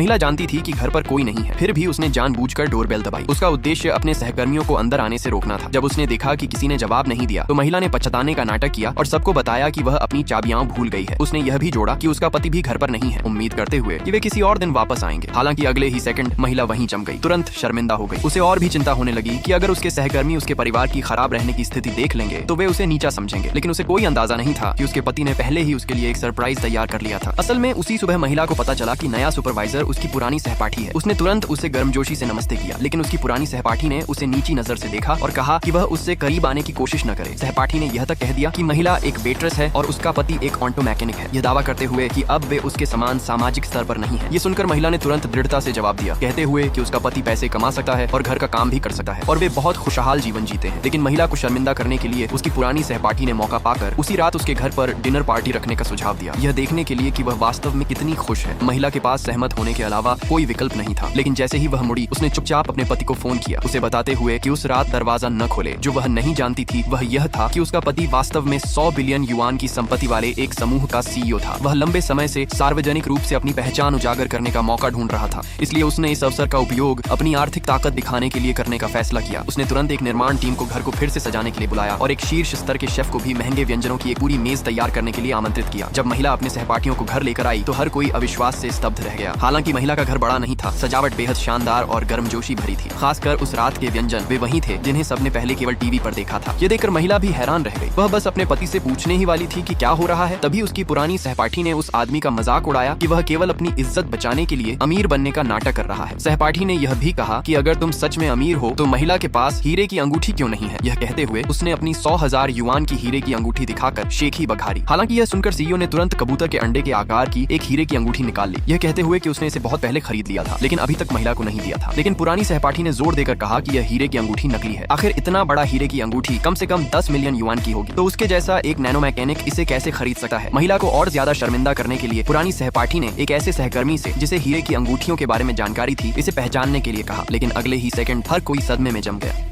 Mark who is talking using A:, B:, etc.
A: महिला जानती थी कि घर पर कोई नहीं है, फिर भी उसने जानबूझकर डोरबेल दबाई। उसका उद्देश्य अपने सहकर्मियों को अंदर आने से रोकना था। जब उसने देखा कि किसी ने जवाब नहीं दिया तो महिला ने पछताने का नाटक किया और सबको बताया कि वह अपनी चाबियां भूल गई है। उसने यह भी जोड़ा कि उसका पति भी घर पर नहीं है, उम्मीद करते हुए कि वे किसी और दिन वापस आएंगे। हालांकि अगले ही सेकंड महिला वहीं जम गई, तुरंत शर्मिंदा हो गई। उसे और भी चिंता होने लगी कि अगर उसके सहकर्मी उसके परिवार की खराब रहने की स्थिति देख लेंगे तो वे उसे नीचा समझेंगे। लेकिन उसे कोई अंदाजा नहीं था कि उसके पति ने पहले ही उसके लिए एक सरप्राइज तैयार कर लिया था। असल में उसी सुबह महिला को पता चला कि नया सुपरवाइजर उसकी पुरानी सहपाठी है। उसने तुरंत उसे गर्मजोशी से नमस्ते किया, लेकिन उसकी पुरानी सहपाठी ने उसे नीची नजर से देखा और कहा कि वह उससे करीब आने की कोशिश न करे। सहपाठी ने यह तक कह दिया कि महिला एक वेट्रेस है और उसका पति एक ऑटो मैकेनिक है, यह दावा करते हुए कि अब वे उसके समान सामाजिक स्तर पर नहीं है। ये सुनकर महिला ने तुरंत दृढ़ता से जवाब दिया, कहते हुए कि उसका पति पैसे कमा सकता है और घर का काम भी कर सकता है और वे बहुत खुशहाल जीवन जीते हैं। लेकिन महिला को शर्मिंदा करने के लिए उसकी पुरानी सहपाठी ने मौका पाकर उसी रात उसके घर पर डिनर पार्टी रखने का सुझाव दिया, यह देखने के लिए कि वह वास्तव में कितनी खुश है। महिला के पास सहमत होने के अलावा कोई विकल्प नहीं था, लेकिन जैसे ही वह मुड़ी उसने चुपचाप अपने पति को फोन किया, उसे बताते हुए कि उस रात दरवाजा न खोले। जो वह नहीं जानती थी वह यह था कि उसका पति वास्तव में 100 बिलियन युआन की संपत्ति वाले एक समूह का सीईओ था। वह लंबे समय से सार्वजनिक रूप से अपनी पहचान उजागर करने का मौका ढूंढ रहा था, इसलिए उसने इस अवसर का उपयोग अपनी आर्थिक ताकत दिखाने के लिए करने का फैसला किया। उसने तुरंत एक निर्माण टीम को घर को फिर से सजाने के लिए बुलाया और एक शीर्ष स्तर के शेफ को भी महंगे व्यंजनों की एक पूरी मेज तैयार करने के लिए आमंत्रित किया। जब महिला अपने सहपाठियों को घर लेकर आई तो हर कोई अविश्वास से स्तब्ध रह गया। हालांकि महिला का घर बड़ा नहीं था, सजावट बेहद शानदार और गर्मजोशी भरी थी। खासकर उस रात के व्यंजन वे वही थे जिन्हें सबने पहले केवल टीवी पर देखा था। ये देखकर महिला भी हैरान रह गई। वह बस अपने पति से पूछने ही वाली थी कि क्या हो रहा है, तभी उसकी पुरानी सहपाठी ने उस आदमी का मजाक उड़ाया कि वह केवल अपनी इज्जत बचाने के लिए अमीर बनने का नाटक कर रहा है। सहपाठी ने यह भी कहा कि अगर तुम सच में अमीर हो तो महिला के पास हीरे की अंगूठी क्यों नहीं है। यह कहते हुए उसने अपनी 100,000 युआन की हीरे की अंगूठी दिखाकर शेखी बघारी। हालांकि यह सुनकर सीईओ ने तुरंत कबूतर के अंडे के आकार की एक हीरे की अंगूठी निकाल ली, यह कहते हुए कि उसने इसे बहुत पहले खरीद लिया था लेकिन अभी तक महिला को नहीं दिया था। लेकिन पुरानी सहपाठी ने जोर देकर कहा कि यह हीरे की अंगूठी नकली है। आखिर इतना बड़ा हीरे की अंगूठी कम से कम 10 मिलियन युआन की होगी, तो उसके जैसा एक नैनो मैकेनिक इसे कैसे खरीद सकता है। महिला को और ज्यादा शर्मिंदा करने के लिए पुरानी सहपाठी ने एक ऐसे सहकर्मी से जिसे हीरे की अंगूठियों के बारे में जानकारी थी इसे पहचानने के लिए कहा, लेकिन अगले ही सेकंड हर कोई सदमे में जम गया।